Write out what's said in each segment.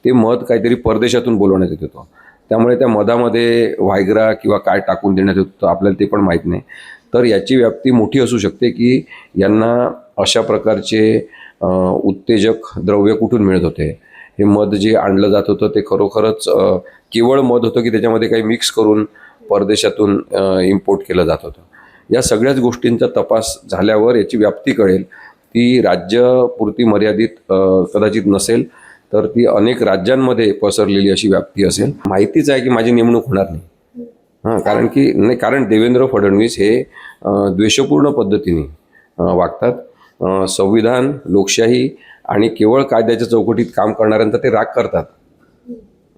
ते मध काहीतरी परदेशातून बोलवण्यात येत होतं. त्यामुळे त्या मधामध्ये व्हायग्रा किंवा काय टाकून देण्यात येत होतं आपल्याला ते पण माहीत नाही. तर याची व्याप्ती मोठी असू शकते की यांना अशा प्रकारचे उत्तेजक द्रव्य कुठून मिळत होते. हे मध जे आणलं जात होतं ते खरोखरच केवळ मध होतं की त्याच्यामध्ये काही मिक्स करून परदेशातून इम्पोर्ट केलं जात होतं. या सगळ्याच गोष्टींचा तपास झाल्यावर याची व्याप्ती कळेल. ती राज्यपुरती मर्यादित कदाचित नसेल, तर ती अनेक राज्यांमध्ये पसरलेली अशी व्याप्ती असेल. माहितीच आहे की माझी नेमणूक होणार नाही. कारण देवेंद्र फडणवीस हे द्वेषपूर्ण पद्धतीने वागतात. संविधान, लोकशाही आणि केवळ कायद्याच्या चौकटीत काम करणाऱ्यांचा ते राग करतात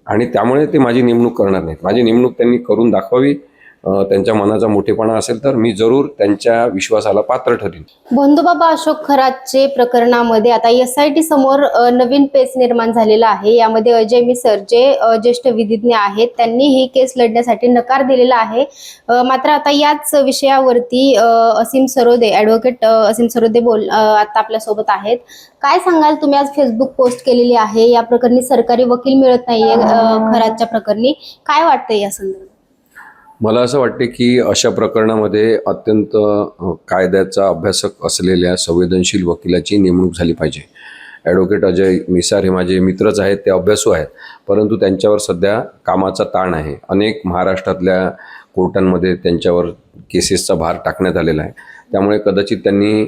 आणि त्यामुळे ते माझी नेमणूक करणार नाहीत. माझी नेमणूक त्यांनी करून दाखवावी. त्यांच्या मनाचा मोठेपणा असेल तर मी जरूर त्यांच्या विश्वासाला पात्र ठरेन. बंधुबाबा अशोक खरातचे प्रकरणामध्ये आता SIT समोर नवीन पेच निर्माण झालेला आहे. यामध्ये अजय मिसर जे ज्येष्ठ विधिज्ञ आहेत त्यांनी ही केस लढण्यासाठी नकार दिलेला आहे. मात्र आता याच विषयावरती असीम सरोदे, ॲडव्होकेट असीम सरोदे आता आपल्या सोबत आहेत. काय सांगाल तुम्ही? आज फेसबुक पोस्ट केलेली आहे. या प्रकरणी सरकारी वकील मिळत नाहीये खरातच्या प्रकरणी, काय वाटतंय या संदर्भात? मला असं वाटते की अशा प्रकरणामध्ये अत्यंत कायद्याचा अभ्यासक असलेल्या संवेदनशील वकिलाची नेमणूक झाली पाहिजे. ॲडव्होकेट अजय मिसार हे माझे मित्रच आहेत, ते अभ्यासू आहेत, परंतु त्यांच्यावर सध्या कामाचा ताण आहे. अनेक महाराष्ट्रातल्या कोर्टांमध्ये त्यांच्यावर केसेसचा भार टाकण्यात आलेला आहे. त्यामुळे कदाचित त्यांनी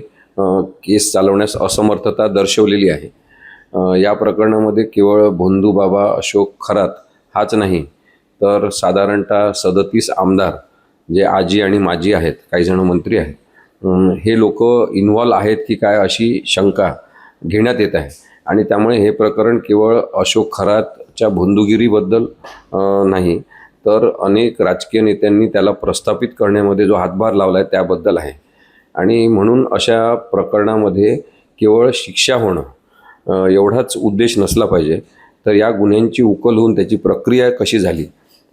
केस चालवण्यास असमर्थता दर्शवलेली आहे. या प्रकरणामध्ये केवळ बंधुबाबा अशोक खरात हाच नाही, तर साधारणतः 37 आमदार जे आजी आणि माजी आहेत, काही जण मंत्री आहेत, हे लोक इन्व्हॉल्व आहेत की काय अशी शंका घेण्यात येत आहे. आणि त्यामुळे हे प्रकरण केवळ अशोक खरातच्या बंधुगिरीबद्दल नाही, तर अनेक राजकीय नेत्यांनी त्याला प्रस्थापित करण्यामध्ये जो हातभार लावला आहे त्याबद्दल आहे. आणि म्हणून अशा प्रकरणामध्ये केवळ शिक्षा होणं एवढाच उद्देश नसला पाहिजे, तर या गुन्ह्यांची उकल होऊन त्याची प्रक्रिया कशी झाली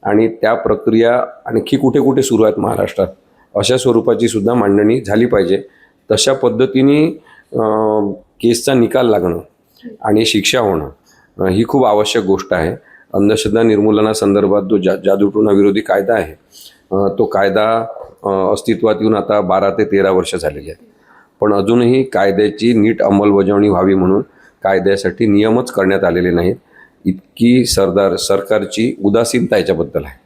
आणि त्या प्रक्रिया आणखी कुठे कुठे सुरू आहेत महाराष्ट्रात अशा स्वरूपाची सुद्धा मांडणी झाली पाहिजे. तशा पद्धतीने केसचा निकाल लागणं आणि शिक्षा होणं ही खूप आवश्यक गोष्ट आहे. अंधश्रद्धा निर्मूलनासंदर्भात जो जादूटोणा विरोधी कायदा आहे, तो कायदा अस्तित्वात येऊन आता 12 ते 13 वर्ष झालेली आहेत, पण अजूनही कायद्याची नीट अंमलबजावणी व्हावी म्हणून कायद्यासाठी नियमच करण्यात आलेले नाहीत. इतकी सरकारची उदासीनता याच्याबद्दल आहे.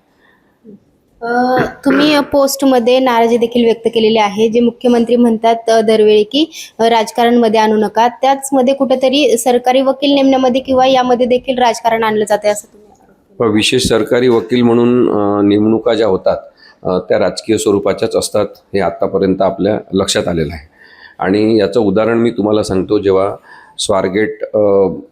तुम्ही पोस्टमध्ये नाराजी देखील व्यक्त केलेली आहे. जे मुख्यमंत्री म्हणतात दरवेळी की राजकारणमध्ये आणू नका, त्याचमध्ये कुठेतरी सरकारी वकील नेमण्यामध्ये किंवा यामध्ये देखील राजकारण आणलं जाते असं तुम्ही? विशेष सरकारी वकील म्हणून नेमणुका ज्या होतात त्या राजकीय स्वरूपाच्याच असतात, हे आत्तापर्यंत आपल्या लक्षात आलेलं आहे. आणि याचं उदाहरण मी तुम्हाला सांगतो. जेव्हा स्वारगेट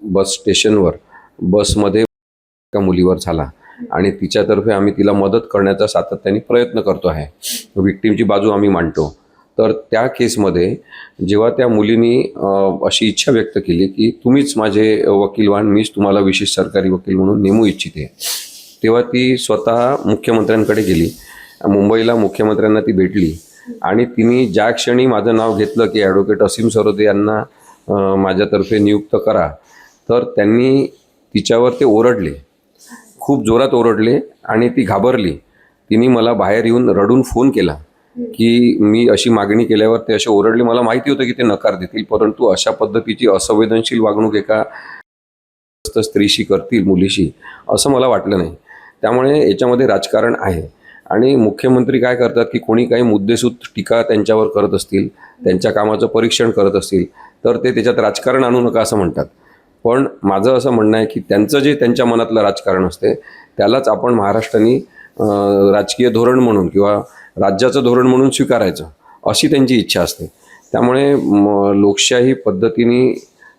बस स्टेशनवर बसमध्ये एका मुलीवर झाला आणि तिच्यातर्फे आम्ही तिला मदत करण्याचा सातत्याने प्रयत्न करतो आहे, विक्टीमची बाजू आम्ही मांडतो. तर त्या केसमध्ये जेव्हा त्या मुलीनी अशी इच्छा व्यक्त केली की तुम्हीच माझे वकील व्हाल, मीच तुम्हाला विशेष सरकारी वकील म्हणून नेमू इच्छिते, तेव्हा ती स्वतः मुख्यमंत्र्यांकडे गेली. मुंबईला मुख्यमंत्र्यांना ती भेटली आणि तिने ज्या क्षणी माझं नाव घेतलं की ॲडव्होकेट असीम सरोदे यांना माझ्यातर्फे नियुक्त करा, तर त्यांनी तिच्यावर ते ओरडले, खूप जोरात ओरडले आणि ती घाबरली. तिने मला बाहेर येऊन रडून फोन केला की मी अशी मागणी केल्यावर ते असे ओरडले. मला माहिती होतं की ते नकार देतील, परंतु अशा पद्धतीची असंवेदनशील वागणूक एका स्त्रीशी करतील, मुलीशी, असं मला वाटलं नाही. त्यामुळे याच्यामध्ये राजकारण आहे. आणि मुख्यमंत्री काय करतात की कोणी काही मुद्देसूद टीका त्यांच्यावर करत असतील, त्यांच्या कामाचं परीक्षण करत असतील, तर ते त्याच्यात राजकारण आणू नका असं म्हणतात. पण माझं असं म्हणणं आहे की त्यांचं जे त्यांच्या मनातलं राजकारण असते त्यालाच आपण महाराष्ट्राने राजकीय धोरण म्हणून किंवा राज्याचं धोरण म्हणून स्वीकारायचं, अशी त्यांची इच्छा असते. त्यामुळे लोकशाही पद्धतीने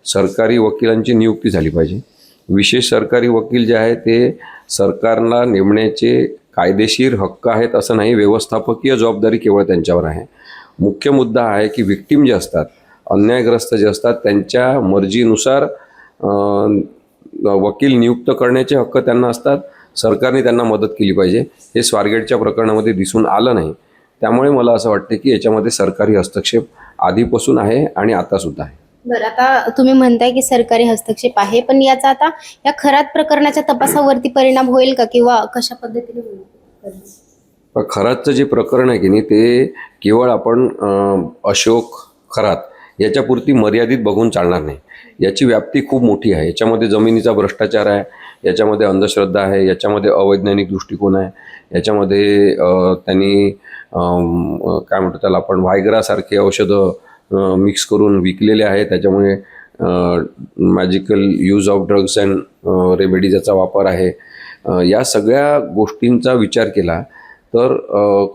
सरकारी वकिलांची नियुक्ती झाली पाहिजे. विशेष सरकारी वकील जे आहे ते सरकारला नेमण्याचे कायदेशीर हक्क आहेत असं नाही, व्यवस्थापकीय जबाबदारी केवळ त्यांच्यावर आहे. मुख्य मुद्दा आहे की विक्टीम जे असतात, अन्यायग्रस्त जे असतात, त्यांच्या मर्जीनुसार वकील नियुक्त करण्याचे हक्क त्यांना असतात. सरकारने त्यांना मदत केली पाहिजे. हे स्वारगेटच्या प्रकरणामध्ये दिसून आलं नाही. त्यामुळे मला असं वाटतं की याच्यामध्ये सरकारी हस्तक्षेप आधीपासून आहे आणि आता सुद्धा आहे. बरं, आता तुम्ही म्हणताय की सरकारी हस्तक्षेप आहे, पण याचा आता या खरात प्रकरणाच्या तपासावरती परिणाम होईल का, किंवा कशा पद्धतीने होईल? पण खरातचं जे प्रकरण आहे की नाही ते केवळ आपण अशोक खरात याच्यापुरती मर्यादित बघून चालणार नाही. याची व्याप्ती खूप मोठी आहे. याच्यामध्ये जमिनीचा भ्रष्टाचार आहे, याच्यामध्ये अंधश्रद्धा आहे, याच्यामध्ये अवैज्ञानिक दृष्टिकोन आहे, याच्यामध्ये त्यांनी काय म्हणतो त्याला आपण व्हायग्रासारखे औषधं मिक्स करून विकलेले आहेत. त्याच्यामुळे magical use of drugs and remedies याचा वापर आहे. या सगळ्या गोष्टींचा विचार केला तर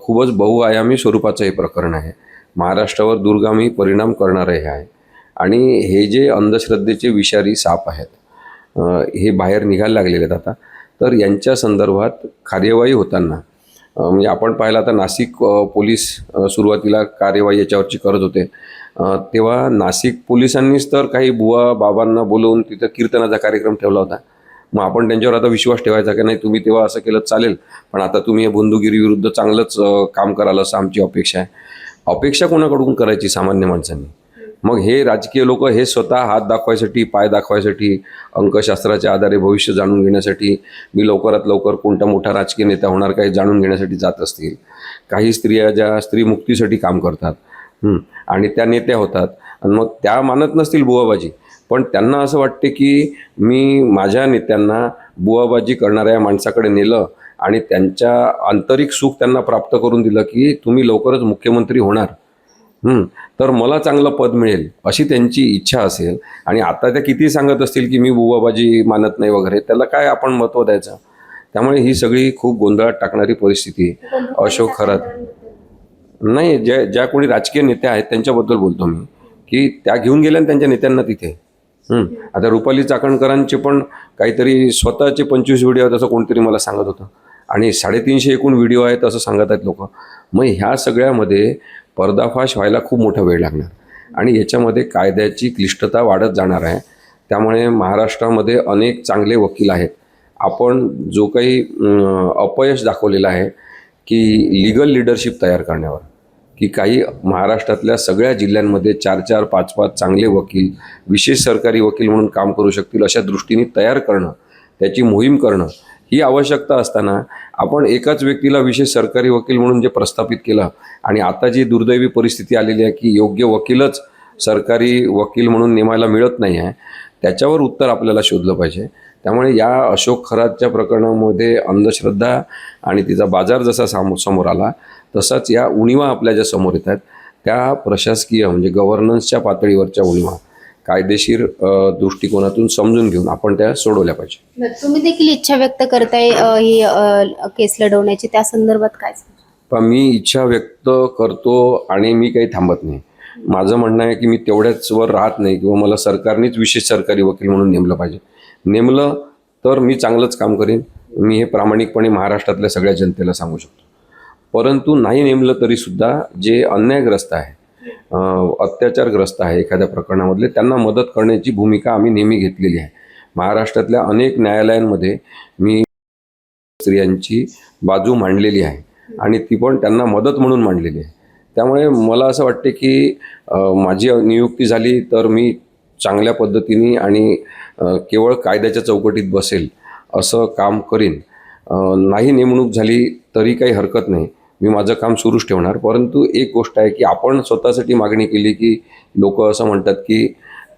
खूपच बहुआयामी स्वरूपाचं हे प्रकरण आहे. महाराष्ट्रावर दूरगामी परिणाम करणारं हे आहे. आणि हे जे अंधश्रद्धेचे विषारी साप आहेत हे बाहेर निघायला लागलेले आहेत आता. तर यांच्या संदर्भात कार्यवाही होताना म्हणजे आपण पाहिलं आता नाशिक पोलीस सुरुवातीला कार्यवाही याच्यावरची करत होते. तेव्हा नाशिक पोलिसांनीच तर काही बुवा बाबांना बोलवून तिथं कीर्तनाचा कार्यक्रम ठेवला होता. मग आपण त्यांच्यावर आता विश्वास ठेवायचा की नाही, तुम्ही तेव्हा असं केलं चालेल, पण आता तुम्ही हे बंधुगिरी विरुद्ध चांगलंच काम कराल असं आमची अपेक्षा आहे. अपेक्षा कोणाकडून करायची सामान्य माणसांनी? मग हे राजकीय लोक हे स्वतः हात दाखवायसाठी, पाय दाखवायसाठी, अंकशास्त्राच्या आधारे भविष्य जाणून घेण्यासाठी, मी लवकरात लवकर कोणता मोठा राजकीय नेता होणार काही जाणून घेण्यासाठी जात असतील. काही स्त्रिया ज्या स्त्री मुक्तीसाठी काम करतात आणि त्या नेत्या होतात आणि मग त्या मानत नसतील बुवाबाजी, पण त्यांना असं वाटते की मी माझ्या नेत्यांना बुवाबाजी करणाऱ्या माणसाकडे नेलं आणि त्यांच्या आंतरिक सुख त्यांना प्राप्त करून दिलं की तुम्ही लवकरच मुख्यमंत्री होणार, तर मला चांगलं पद मिळेल अशी त्यांची इच्छा असेल. आणि आता त्या किती सांगत असतील की मी बुवाबाजी मानत नाही वगैरे, त्याला काय आपण महत्त्व द्यायचं? त्यामुळे ही सगळी खूप गोंधळात टाकणारी परिस्थिती अशोक खरात नाही, ज्या कोणी राजकीय नेत्या आहेत त्यांच्याबद्दल बोलतो मी, की त्या घेऊन गेल्या त्यांच्या नेत्यांना तिथे. आता रुपाली चाकणकरांचे पण काहीतरी स्वतःचे 25 व्हिडिओ आहेत असं कोणतरी मला सांगत होतं आणि 350 एकूण व्हिडिओ आहेत असं सांगत आहेत लोक. मग ह्या सगळ्यामध्ये पर्दाफाश व्हायला खूप मोठा वेळ लागणार आणि याच्यामध्ये कायद्याची क्लिष्टता वाढत जाणार आहे. त्यामुळे महाराष्ट्रामध्ये अनेक चांगले वकील आहेत. आपण जो काही अपयश दाखवलेलं आहे की लिगल लिडरशिप तयार करण्यावर, की काही महाराष्ट्रातल्या सगळ्या जिल्ह्यांमध्ये 4-4, 5-5 चांगले वकील, विशेष सरकारी वकील म्हणून काम करू शकतील अशा दृष्टीने तयार करणं, त्याची मोहीम करणं ही आवश्यकता असताना आपण एकाच व्यक्तीला विशेष सरकारी वकील म्हणून जे प्रस्थापित केलं आणि आता जी दुर्दैवी परिस्थिती आलेली आहे की योग्य वकीलच सरकारी वकील म्हणून नेमायला मिळत नाही आहे, त्याच्यावर उत्तर आपल्याला शोधलं पाहिजे. त्यामुळे या अशोक खरातच्या प्रकरणामध्ये अंधश्रद्धा आणि तिचा बाजार जसा समोर आला तसाच या उणिवा आपल्या ज्या समोर येतात त्या प्रशासकीय म्हणजे गव्हर्नन्सच्या पातळीवरच्या उणिवा कायदेशीर दृष्टिकोनातून समजून घेऊन आपण त्या सोडवल्या पाहिजे. तुम्ही देखील इच्छा व्यक्त करताय ही केस लढवण्याची, त्या संदर्भात काय? पण मी इच्छा व्यक्त करतो आणि मी काही थांबत नाही. माझं म्हणणं आहे की मी तेवढ्याच वर राहत नाही किंवा मला सरकारनेच विशेष सरकारी वकील म्हणून नेमलं पाहिजे. नेमलं तर मी चांगलंच काम करेन, मी हे प्रामाणिकपणे महाराष्ट्रातल्या सगळ्या जनतेला सांगू शकतो. परंतु नाही नेमलं तरीसुद्धा जे अन्यायग्रस्त आहे, अत्याचारग्रस्त आहे एखाद्या प्रकरणामधले, त्यांना मदत करण्याची भूमिका आम्ही नेहमी घेतलेली आहे. महाराष्ट्रातल्या अनेक न्यायालयांमध्ये मी स्त्रियांची बाजू मांडलेली आहे आणि ती पण त्यांना मदत म्हणून मांडलेली आहे. त्यामुळे मला असं वाटते की माझी नियुक्ती झाली तर मी चांगल्या पद्धतीने आणि केवळ कायद्याच्या चौकटीत बसेल असं काम करीन. नाही नेमणूक झाली तरी काही हरकत नाही, मी माझं काम सुरूच ठेवणार. परंतु एक गोष्ट आहे की आपण स्वतःसाठी मागणी केली की लोक असं म्हणतात की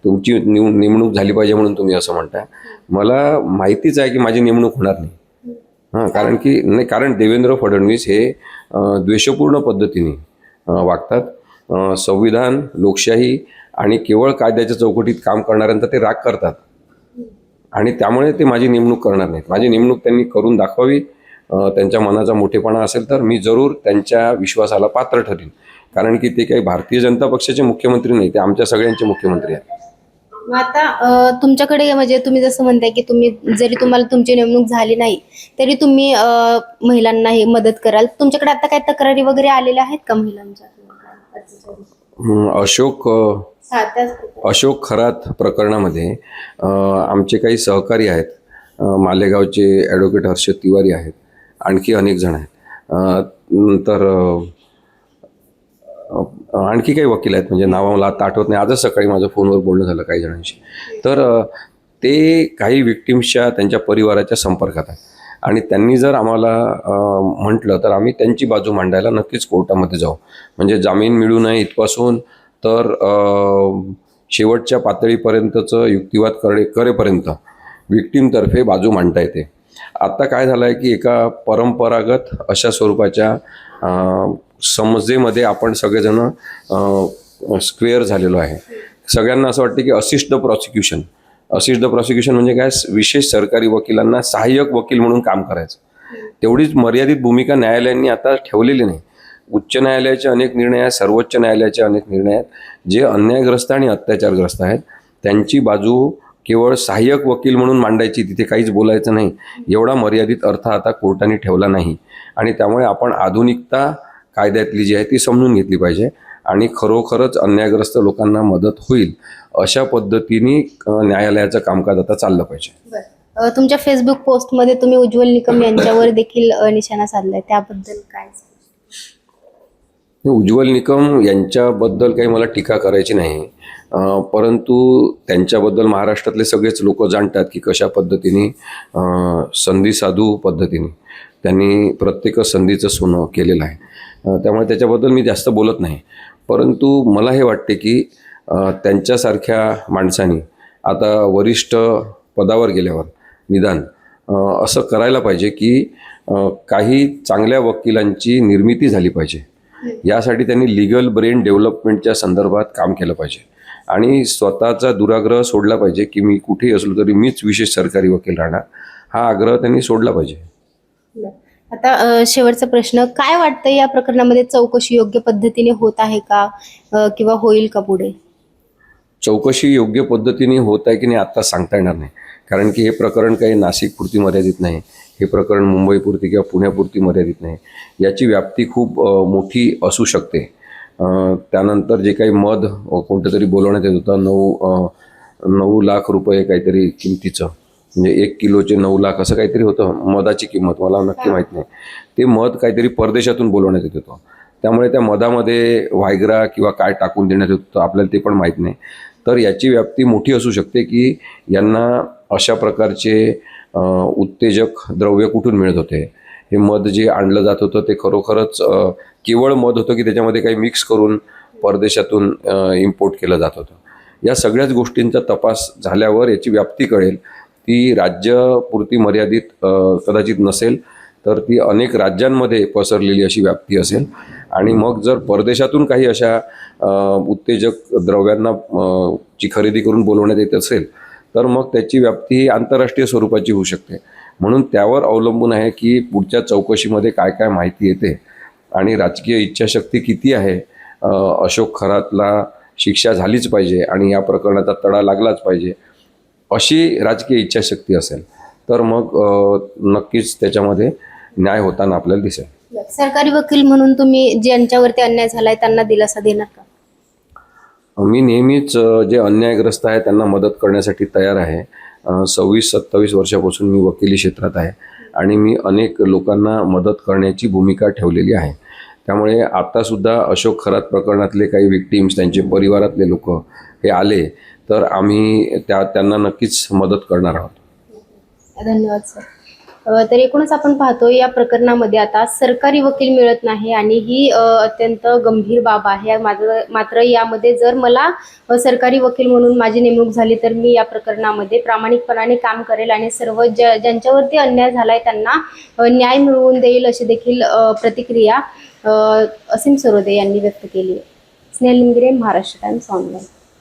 तुमची नेमणूक झाली पाहिजे म्हणून तुम्ही असं म्हणताय. मला माहितीच आहे की माझी नेमणूक होणार नाही. कारण देवेंद्र फडणवीस हे द्वेषपूर्ण पद्धतीने वागतात. संविधान, लोकशाही आणि केवळ कायद्याच्या चौकटीत काम करणाऱ्यांचा ते राग करतात आणि त्यामुळे ते माझी नेमणूक करणार नाहीत. माझी नेमणूक त्यांनी करून दाखवावी. त्यांच्या मनाचा मोठेपणा असेल तर मी जरूर त्यांच्या विश्वासाला पात्र ठरेन. कारण की ते काही भारतीय जनता पक्षाचे मुख्यमंत्री नाही, ते आमच्या सगळ्यांचे मुख्यमंत्री आहेत. आता तुमच्याकडे म्हणजे तुम्ही जसं म्हणताय की जरी तुम्हाला तुमची नेमणूक झाली नाही तरी तुम्ही महिलांना हे मदत कराल. तुमच्याकडे आता काय तक्रारी वगैरे आलेल्या आहेत का महिलांच्या? अशोक खरात प्रकरणामध्ये आमचे काही सहकारी आहेत. मालेगावचे ॲडव्होकेट हर्षद तिवारी आहेत, आणखी अनेक जण आहेत. नंतर आणखी काही वकील आहेत, म्हणजे नावं मला आता आठवत नाही, आजच सकाळी माझं फोनवर बोलणं झालं काही जणांशी. तर ते काही विक्टिम्सच्या त्यांच्या परिवाराच्या संपर्कात आहे आणि त्यांनी जर आम्हाला म्हटलं तर आम्ही त्यांची बाजू मांडायला नक्कीच कोर्टामध्ये जाऊ. म्हणजे जामीन मिळू नये इथपासून तर शेवटच्या पातळीपर्यंतचं युक्तिवाद करेपर्यंत विक्टीमतर्फे बाजू मांडता येते. आता काय झालं आहे की एका परंपरागत अशा स्वरूपाच्या समजेमध्ये आपण सगळेजण स्क्वेअर झालेलो आहे. सगळ्यांना असं वाटतं की असिस्ट द प्रॉसिक्युशन म्हणजे काय, विशेष सरकारी वकिलांना सहाय्यक वकील म्हणून काम करायचं. तेवढीच मर्यादित भूमिका न्यायालयांनी आता ठेवलेली नाही. उच्च न्यायालयाचे अनेक निर्णय आहेत, सर्वोच्च न्यायालयाचे अनेक निर्णय आहेत, जे अन्यायग्रस्त आणि अत्याचारग्रस्त आहेत त्यांची बाजू केवळ सहाय्यक वकील म्हणून मांडायची, तिथे काहीच बोलायचं नाही, एवढा मर्यादित अर्थ आता कोर्टाने ठेवला नाही. आणि त्यामुळे आपण आधुनिकता कायद्यातली जी आहे ती समजून घेतली पाहिजे आणि खरोखरच अन्यायग्रस्त लोकांना मदत होईल अशा पद्धतीने न्यायालयाचं कामकाज आता चाललं पाहिजे. तुमच्या फेसबुक पोस्टमध्ये तुम्ही उज्ज्वल निकम यांच्यावर देखील निशाणा साधलाय, त्याबद्दल काय? उज्ज्वल निकम यांच्याबद्दल काही मला टीका करायची नाही, परंतु त्यांच्याबद्दल महाराष्ट्रातले सगळेच लोक जाणतात की कशा पद्धतीने संधी साधू पद्धतीने त्यांनी प्रत्येक संधीचं सोनं केलेलं आहे. त्यामुळे त्याच्याबद्दल मी जास्त बोलत नाही. परंतु मला हे वाटते की त्यांच्यासारख्या माणसांनी आता वरिष्ठ पदावर गेल्यावर निदान असं करायला पाहिजे की काही चांगल्या वकिलांची निर्मिती झाली पाहिजे. यासाठी त्यांनी लिगल ब्रेन डेव्हलपमेंटच्या संदर्भात काम केलं पाहिजे आणि स्वतःचा दुराग्रह सोडला पाहिजे की मी कुठेही असलो तरी मीच विशेष सरकारी वकील राहणार, हा आग्रह त्यांनी सोडला पाहिजे. आता शेवटचा प्रश्न, काय वाटतं या प्रकरणामध्ये चौकशी योग्य पद्धतीने होत आहे का किंवा होईल का पुढे? चौकशी योग्य पद्धतीने होत आहे की नाही आता सांगता येणार नाही, कारण की हे प्रकरण काही नाशिकपुरती मर्यादित नाही, हे प्रकरण मुंबईपुरती किंवा पुण्यापुरती मर्यादित नाही, याची व्याप्ती खूप मोठी असू शकते. त्यानंतर जे काही मध कोणतं तरी बोलवण्यात येत होतं, 9 लाख रुपये काहीतरी किमतीचं, म्हणजे 1 किलोचे 9 लाख असं काहीतरी होतं मधाची किंमत, मला नक्की माहीत नाही. ते मध काहीतरी परदेशातून बोलवण्यात येत होतं, त्यामुळे त्या मधामध्ये व्हायग्रा किंवा काय टाकून देण्यात येत होतं आपल्याला ते पण माहीत नाही. तर याची व्याप्ती मोठी असू शकते की यांना अशा प्रकारचे उत्तेजक द्रव्य कुठून मिळत होते. हे मध जे आणलं जात होतं ते खरोखरच केवळ मध होतं की त्याच्यामध्ये काही मिक्स करून परदेशातून इम्पोर्ट केलं जात होतं. या सगळ्याच गोष्टींचा तपास झाल्यावर याची व्याप्ती कळेल. ती राज्यपुरती मर्यादित कदाचित नसेल, तर ती अनेक राज्यांमध्ये पसरलेली अशी व्याप्ती असेल. आणि मग जर परदेशातून काही अशा उत्तेजक द्रव्यांना ची खरेदी करून बोलवण्यात येत असेल तर मग त्याची व्याप्ती ही आंतरराष्ट्रीय स्वरूपाची होऊ शकते. म्हणून त्यावर अवलंबून आहे की पुढच्या चौकशीमध्ये काय काय माहिती येते आणि राजकीय इच्छाशक्ती किती आहे. अशोक खरातला शिक्षा झालीच पाहिजे आणि या प्रकरणाचा तडा लागलाच पाहिजे अशी राजकीय इच्छाशक्ती असेल तर मग नक्कीच त्याच्यामध्ये न्याय होताना आपल्याला दिसेल. सरकारी वकील म्हणून तुम्ही ज्यांच्यावरती अन्याय झालाय त्यांना दिलासा देणार का? मी नेहमीच जे अन्यायग्रस्त आहे त्यांना मदत करण्यासाठी तयार आहे. 26-27 वर्षापासून मी वकिली क्षेत्रात आहे आणि मी अनेक लोकांना मदत करण्याची भूमिका ठेवलेली आहे. त्यामुळे आत्तासुद्धा अशोक खरात प्रकरणातले काही विक्टिम्स, त्यांचे परिवारातले लोक हे आले तर आम्ही त्यांना नक्कीच मदत करणार आहोत. धन्यवाद सर. तर एकूणच आपण पाहतो या प्रकरणामध्ये आता सरकारी वकील मिळत नाही आणि ही अत्यंत गंभीर बाब आहे. मात्र यामध्ये जर मला सरकारी वकील म्हणून माझी नेमणूक झाली तर मी या प्रकरणामध्ये प्रामाणिकपणाने काम करेल आणि सर्व ज्यांच्यावरती अन्याय झालाय त्यांना न्याय मिळवून देईल अशी देखील प्रतिक्रिया असीम सरोदे यांनी व्यक्त केली आहे. Snehal Ningre, Maharashtra Times online.